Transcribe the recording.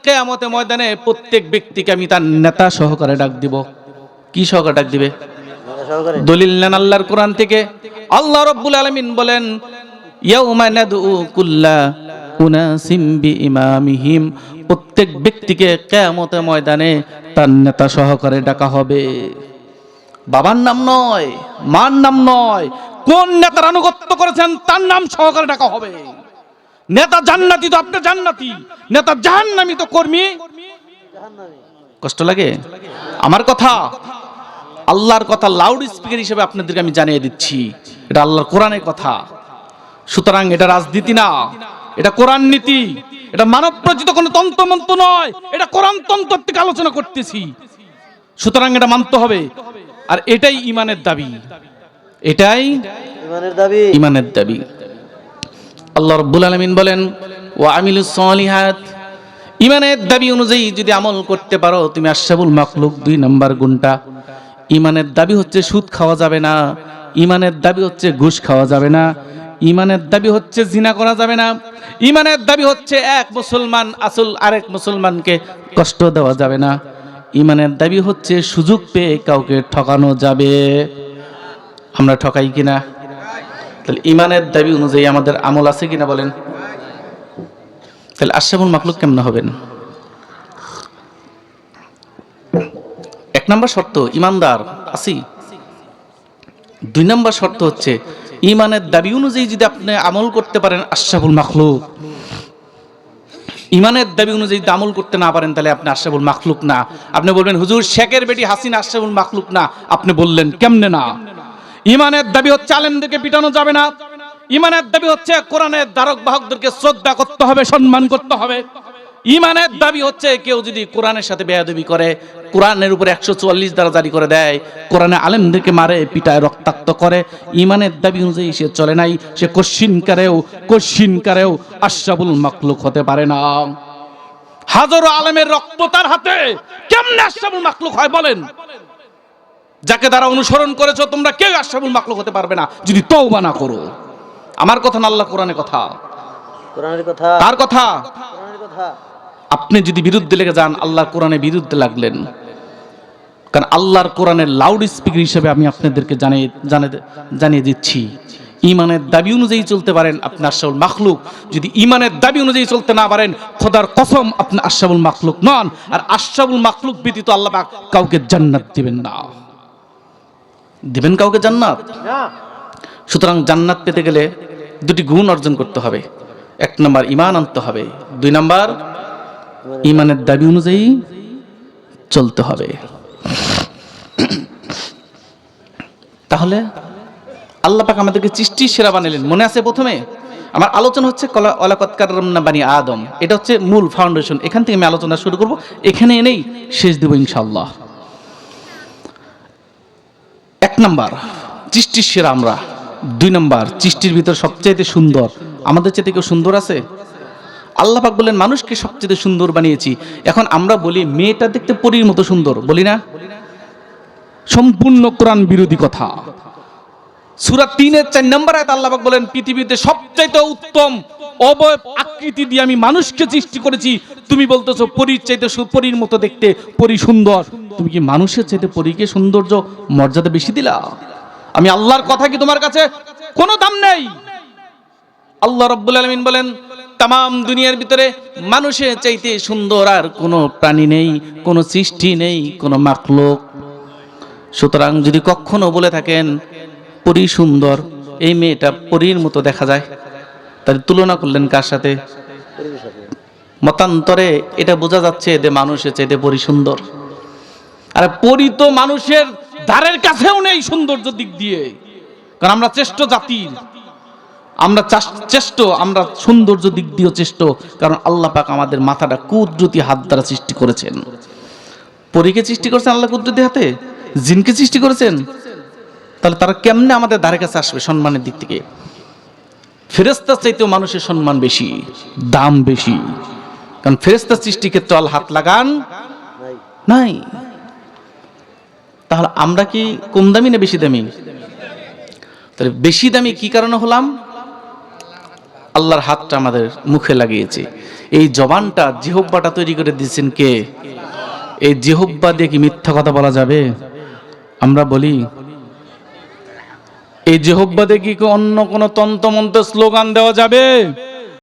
কিয়ামতের ময়দানে প্রত্যেক ব্যক্তিকে আমি তার নেতা সহকারে ডাক দিব। কি সহকারে ডাক দিবে? দলিল নেন আল্লাহর কোরআন থেকে। আল্লাহ রাব্বুল আলামিন বলেন, ইয়াউমা নাদউ কুল্লা উনাসিম বিইমামিহিম, প্রত্যেক ব্যক্তিকে কিয়ামতের ময়দানে তার নেতা সহকারে ডাকা হবে। বাবার নাম নয়, মার নাম নয়, কোন নেতার আনুগত্য করেছেন তার নাম সহকারে ডাকা হবে। নেতা জান্নাতি তো আপনি জান্নাতি, নেতা জাহান্নামী তো কর্মী জাহান্নামী। কষ্ট লাগে? আমার কথা, আল্লাহর কথা লাউড স্পিকার হিসেবে আপনাদেরকে আমি জানিয়ে দিচ্ছি, এটা আল্লাহর কোরআনের কথা। সুতরাং এটা রাজনীতি না, এটা কোরআন নীতি, এটা মানব প্রচিত কোনো তন্ত্রমন্ত্র নয়, এটা কোরআন তন্ত্র থেকে আলোচনা করতেছি। সুতরাং এটা মানতে হবে। আর এটাই ঈমানের দাবি, এটাই ঈমানের দাবি। আল্লাহ রাব্বুল আলামিন বলেন, ওয়া আমিলুস সালিহাত, ঈমানের দাবি অনুযায়ী যদি আমল করতে পারো তুমি আশরাফুল মাখলুক। 2 নম্বর গুণটা, ঈমানের দাবি হচ্ছে সুদ খাওয়া যাবে না, ঈমানের দাবি হচ্ছে ঘুষ খাওয়া যাবে না, ঈমানের দাবি হচ্ছে জিনা করা যাবে না, ঈমানের দাবি হচ্ছে এক মুসলমান আসল আরেক মুসলমানকে কষ্ট দেওয়া যাবে না, ঈমানের দাবি হচ্ছে সুযোগ পেয়ে কাউকে ঠকানো যাবে। আমরা ঠকাই কিনা? তাহলে ঈমানের দাবি অনুযায়ী আমাদের আমল আছে কিনা বলেন? তাহলে আশরাফুল মাখলুক কেমন হবেন? 1 নম্বর শর্ত ঈমানদার আছি। 2 নম্বর শর্ত হচ্ছে ঈমানের দাবি অনুযায়ী যদি আপনি আমল করতে পারেন আশরাফুল মাখলুক। ঈমানের দাবি অনুযায়ী যদি আমল করতে না পারেন তাহলে আপনি আশরাফুল মাখলুক না। আপনি বলবেন হুজুর শেখের বেটি হাসিনা আশরাফুল মাখলুক না। আপনি বললেন কেমনে না? ঈমানের দাবি হচ্ছে আলেমদেরকে পিটানো যাবে না, ঈমানের দাবি হচ্ছে কোরআনের ধারক বাহকদেরকে শ্রদ্ধা করতে হবে, সম্মান করতে হবে। ঈমানের দাবি হচ্ছে কেউ যদি কোরআনের সাথে বেয়াদবি করে, কোরআনের উপরে 144 ধারা জারি করে দেয়, কোরআনে আলেমদেরকে মারে পিটায় রক্তাক্ত করে, ঈমানের দাবি অনুযায়ী সে চলে নাই, সে কশিনকারেও আশরাফুল মাখলুক হতে পারে না। হাজারো আলেমের রক্ত তার হাতে, কেমনে আশরাফুল মাখলুক হয় বলেন? যাকে দ্বারা অনুসরণ করেছো তোমরা কেউ আশরাফুল মাখলুক হতে পারবে না যদি তওবা না করো। আমার কথা না, আল্লাহ কোরআনের কথা। কোরআনের কথা কার কথা? কোরআনের কথা। আপনি যদি বিরুদ্ধে লেগে যান আল্লাহর কোরআনের বিরুদ্ধে লাগলেন। কারণ আল্লাহর কোরআনের লাউড স্পিকার হিসেবে আমি আপনাদেরকে জানিয়ে দিচ্ছি, ঈমানের দাবি অনুযায়ী চলতে পারেন আপনি আশরাফুল মাখলুক। যদি ঈমানের দাবি অনুযায়ী চলতে না পারেন খোদার কসম আপনি আশরাফুল মাখলুক নন। আর আশরাফুল মাখলুক ব্যতীত আল্লাহ পাক কাউকে জান্নাত দিবেন না। দিবেন কাউকে জান্নাত? সুতরাং জান্নাত পেতে গেলে 2টি গুণ অর্জন করতে হবে। 1 নম্বর ঈমান আনতে হবে, 2 নম্বর ঈমানের দাবি অনুযায়ী চলতে হবে। তাহলে আল্লাহ পাক আমাদেরকে সৃষ্টির সেরা বানালেন। মনে আছে প্রথমে আমার আলোচনা হচ্ছে ওয়ালাকাদ কাররামনা বানি আদম, এটা হচ্ছে মূল ফাউন্ডেশন। এখান থেকে আমি আলোচনা শুরু করব, এখানে এনেই শেষ দেব ইনশাআল্লাহ। 1 নম্বর সৃষ্টির সেরা আমরা, 2 নম্বর সৃষ্টির ভিতর সবচেয়ে সুন্দর। আমাদের চেয়ে কেউ সুন্দর আছে? আল্লাহ পাক বলেন মানুষকে সবচেয়ে সুন্দর বানিয়েছি। এখন আমরা বলি মেয়েটা দেখতে পরীর মতো সুন্দর, বলি না? সম্পূর্ণ কোরআন বিরোধী কথা। সূরা 3-এর 4 নম্বর আয়াতে আল্লাহ পাক বলেন পৃথিবীতে সবচেয়ে উত্তম অবয়ব আকৃতি দিয়ে আমি মানুষকে সৃষ্টি করেছি। তুমি বলতেছো পরীর চাইতে পরীর মতো দেখতে, পরী সুন্দর। তুমি কি মানুষের চাইতে পরীকে সৌন্দর্য মর্যাদা বেশি দিলা? আমি আল্লাহর কথা কি তোমার কাছে কোনো দাম নেই? আল্লাহ রাব্বুল আলামিন বলেন তাম দুনিয়ার ভিতরে মানুষের চাইতে সুন্দর আর কোনো প্রাণী নেই, কোনো সৃষ্টি নেই, কোনো মাখলুক। সুতরাং যদি কখনো বলে থাকেন পরী সুন্দর, এই মেয়েটা পরীর মতো দেখা যায়, তাহলে তুলনা করলেন কার সাথে? মতান্তরে এটা বোঝা যাচ্ছে যে মানুষের চাইতে পরী সুন্দর। আর পরী তো মানুষের ধারের কাছেও নেই সৌন্দর্য দিক দিয়ে। কারণ আমরা শ্রেষ্ঠ জাতির, আমরা সৌন্দর্য দিক দিয়েও শ্রেষ্ঠ। কারণ আল্লাহ পাক আমাদের মাথাটা কুদরতি হাত দ্বারা সৃষ্টি করেছেন। পরীকে সৃষ্টি করেছেন আল্লাহ কুদরতি হাতে, জিনকে সৃষ্টি করেছেন। তাহলে তারা কেমনে আমাদের ধারে কাছে আসবে সম্মানের দিক থেকে? ফেরেশতার চাইতেও মানুষের সম্মান বেশি, দাম বেশি। কারণ ফেরেশতার সৃষ্টির ক্ষেত্রে আল্লাহ হাত লাগান নাই। তাহলে আমরা কি কম দামি না বেশি দামি? তাহলে বেশি দামি কি কারণে হলাম? আল্লাহর হাতটা আমাদের মুখে লাগিয়েছে। এই জবানটা, জিহব্বাটা তৈরি করে দিয়েছেন কে? এই জিহব্বা দিয়ে কি মিথ্যা কথা বলা যাবে? আমরা বলি। এই জিহব্বা দিয়ে কি অন্য কোনো তন্ত্রমন্ত্র স্লোগান দেওয়া যাবে?